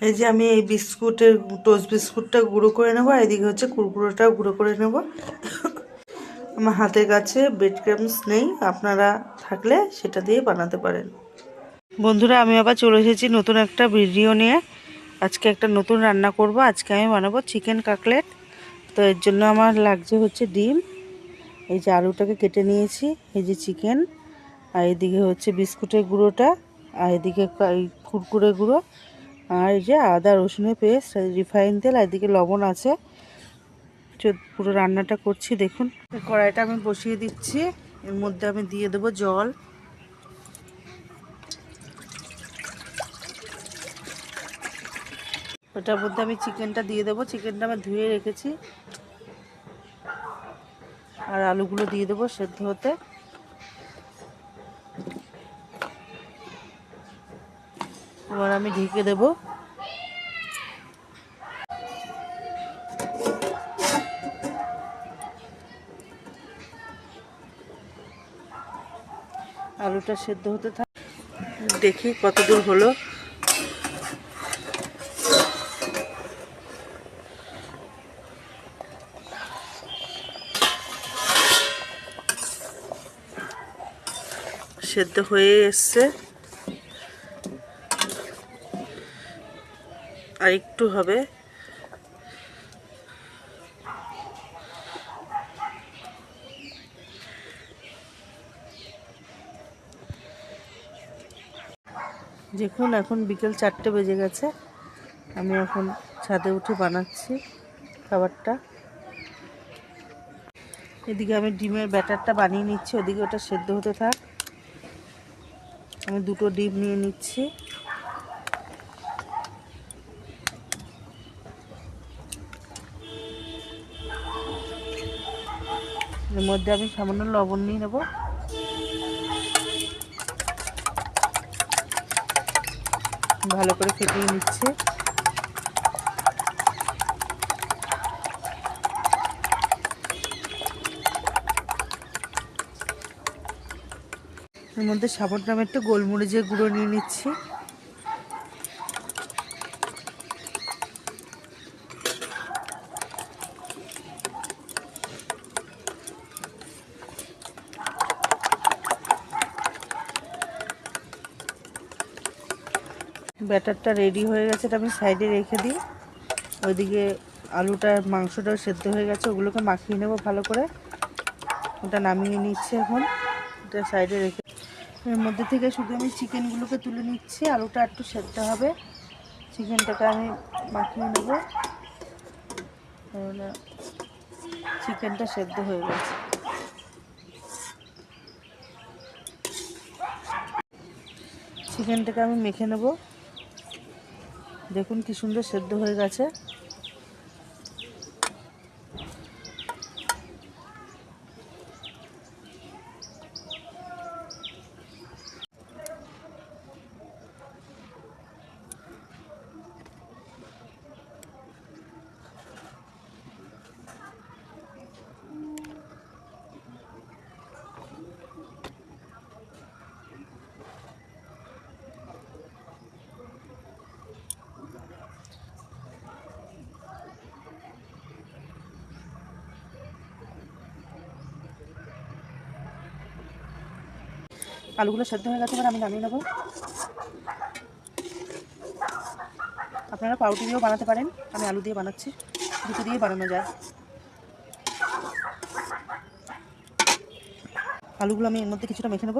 এই যে আমি এই বিস্কুটের টোস্ট বিস্কুটটা গুঁড়ো করে নেবো, আর এদিকে হচ্ছে কুরকুরোটাও গুঁড়ো করে নেব। আমার হাতের কাছে ব্রেড ক্রাম্বস নেই, আপনারা থাকলে সেটা দিয়ে বানাতে পারেন। বন্ধুরা, আমি আবার চলে এসেছি নতুন একটা ভিডিও নিয়ে। আজকে একটা নতুন রান্না করব। আজকে আমি বানাবো চিকেন কাটলেট। তো এর জন্য আমার লাগছে হচ্ছে ডিম, এই যে আলুটাকে কেটে নিয়েছি, এই যে চিকেন, আর এদিকে হচ্ছে বিস্কুটের গুঁড়োটা, আর এদিকে কুরকুরে গুঁড়ো, আর এই যে আদা রসুনের পেস্ট, রিফাইন তেল, আর এদিকে লবণ আছে। পুরো রান্নাটা করছি দেখুন। কড়াইটা আমি বসিয়ে দিচ্ছি, এর মধ্যে আমি দিয়ে দেবো জল। ওটার মধ্যে আমি চিকেনটা দিয়ে দেবো। চিকেনটা আমি ধুয়ে রেখেছি, আর আলুগুলো দিয়ে দেবো সেদ্ধ হতে। এবার আমি ঢেকে দেবো। আলুটা সেদ্ধ হতে থাক, দেখি কতদূর হলো। সেদ্ধ হয়ে এসছে, আর একটু হবে। দেখুন এখন বিকেল 4টে বেজে গেছে। আমি এখন ছাদে উঠে বানাচ্ছি খাবারটা। এদিকে আমি ডিমের ব্যাটারটা বানিয়ে নিচ্ছি, ওদিকে ওটা সেদ্ধ হতে থাক। আমি 2টো ডিম নিয়ে নিচ্ছি। এর মধ্যে আমি সামান্য লবণ নিয়ে নেব। ভালো করে ফেটিয়ে নিচ্ছে। এর মধ্যে সামান্য আমি একটু গোলমরিচের গুঁড়ো নিয়ে নিচ্ছি। ব্যাটারটা রেডি হয়ে গেছে, এটা আমি সাইডে রেখে দিই। ওইদিকে আলুটা মাংসটাও সেদ্ধ হয়ে গেছে, ওগুলোকে মাখিয়ে নেব ভালো করে। ওটা নামিয়ে নিচ্ছে এখন, এটা সাইডে রেখে। এর মধ্যে থেকে শুধু আমি চিকেনগুলোকে তুলে নিচ্ছি, আলুটা একটু সেদ্ধ হবে। চিকেনটাকে আমি মাখিয়ে নেব। চিকেনটা সেদ্ধ হয়ে গেছে। চিকেনটাকে আমি মেখে নেব। দেখুন কি সুন্দর সেদ্ধ হয়ে গেছে। আলুগুলো সেদ্ধ হয়ে গেছে, এবার আমি নামিয়ে নেব। আপনারা পাউরুটি দিয়েও বানাতে পারেন, আমি আলু দিয়ে বানাচ্ছি। দুটো দিয়ে বানানো যায়। আলুগুলো আমি এর মধ্যে কিছুটা মেখে নেব।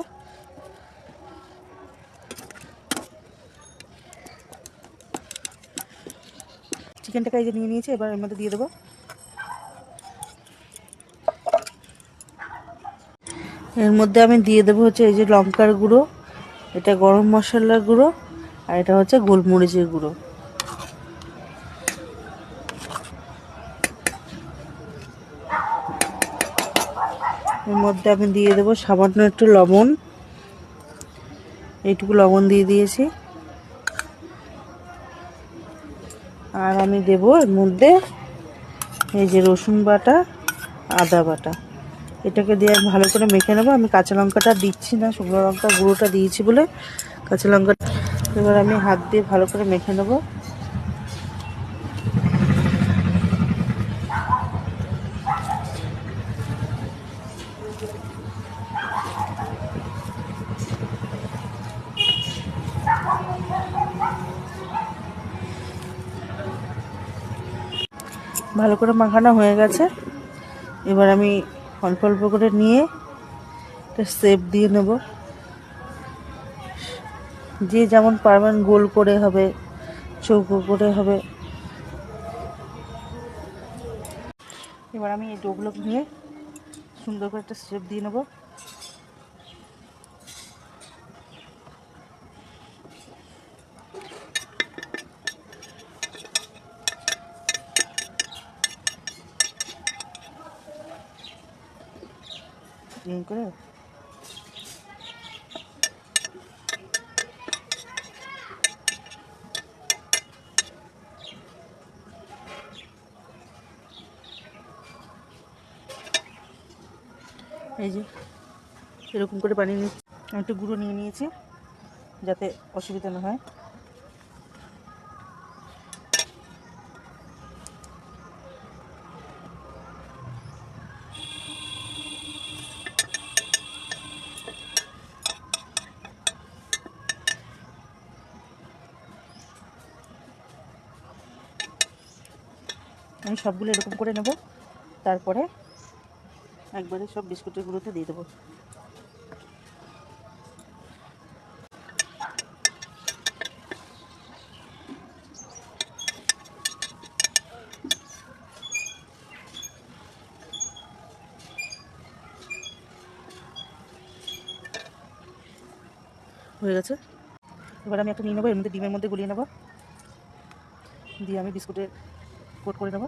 চিকেনটাকে এই যে নিয়ে নিয়েছি, এবার এর মধ্যে দিয়ে দেবো। এর মধ্যে আমি দিয়ে দেবো হচ্ছে এই যে লঙ্কার গুঁড়ো, এটা গরম মশলার গুঁড়ো, আর এটা হচ্ছে গোলমরিচের গুঁড়ো। এর মধ্যে আমি দিয়ে দেবো সামান্য একটু লবণ, এইটুকু লবণ দিয়ে দিয়েছি। আর আমি দেবো এর মধ্যে এই যে রসুন বাটা, আদা বাটা, এটাকে দিয়ে ভালো করে মেখে নেবো। আমি কাঁচা লঙ্কাটা দিচ্ছি না, শুকনো লঙ্কা গুঁড়োটা দিয়েছি বলে কাঁচা লঙ্কা। এবার আমি হাত দিয়ে ভালো করে মেখে নেবো। ভালো করে মাখানো হয়ে গেছে। এবার আমি অল্প অল্প করে নিয়ে একটা শেপ দিয়ে নেব। যে যেমন পারবেন, গোল করে হবে, চৌকো করে হবে। এবার আমি এই ডোগুলো নিয়ে সুন্দর করে একটা শেপ দিয়ে নেব। করে এই যে এরকম করে বানিয়ে নিচ্ছি। আমি একটু গুঁড়ো নিয়ে নিয়েছি যাতে অসুবিধা না হয়। আমি সবগুলো এরকম করে নেব, তারপরে একবারে সব বিস্কুটের গুঁড়োতে দিয়ে দেবো। হয়ে গেছে। এবার আমি একটা নিয়ে নেবো, এর মধ্যে ডিমের মধ্যে গুলিয়ে নেবো, দিয়ে আমি বিস্কুটের কোট করে নেবো।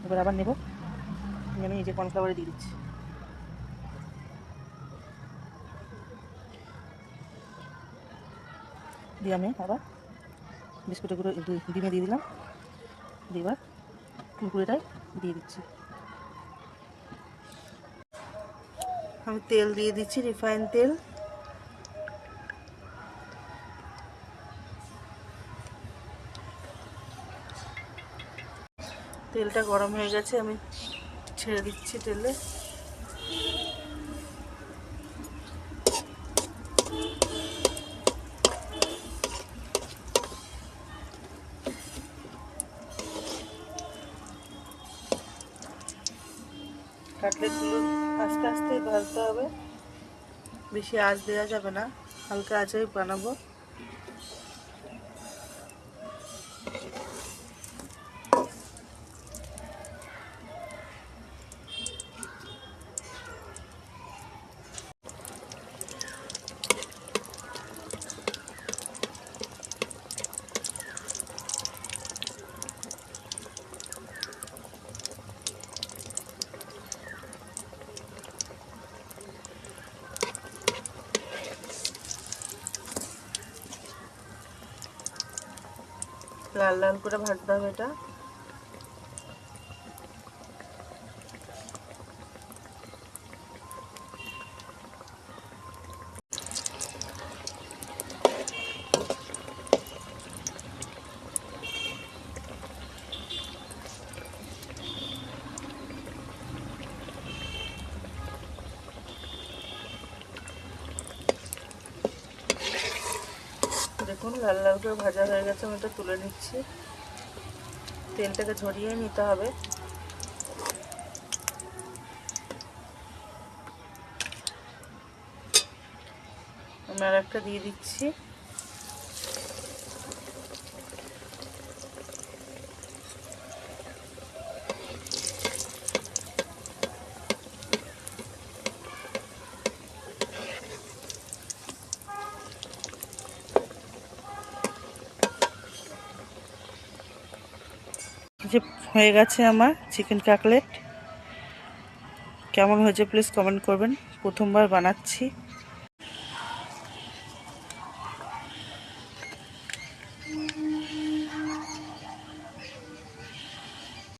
এবার আবার নেব, আমি এই যে কর্নফ্লাওয়ারে দিয়ে দিচ্ছি। দিয়ে আমি আবার বিস্কুটের গুঁড়ো ডিমে দিয়ে দিলাম, দিয়ে এবার কুরকুরেটাই দিয়ে দিচ্ছি। আমি তেল দিয়ে দিচ্ছি, রিফাইন তেল। তেলটা গরম হয়ে গেছে, আমি ছেড়ে দিচ্ছি তেলে। কাটলেটগুলো আস্তে আস্তে ভাজতে হবে, বেশি আঁচ দেওয়া যাবে না, হালকা আঁচেই বানাবো। লাল লাল করে ভাজতে হবে এটা। দেখুন লাল লাল করে ভাজা হয়ে গেছে, আমি এটা তুলে নিচ্ছি। তেলটাকে ঝরিয়ে নিতে হবে। আমি আর একটা দিয়ে দিচ্ছি। যে হয়ে গেছে আমার চিকেন কাটলেট। কেমন হয়েছে প্লিজ কমেন্ট করবেন, প্রথমবার বানাচ্ছি।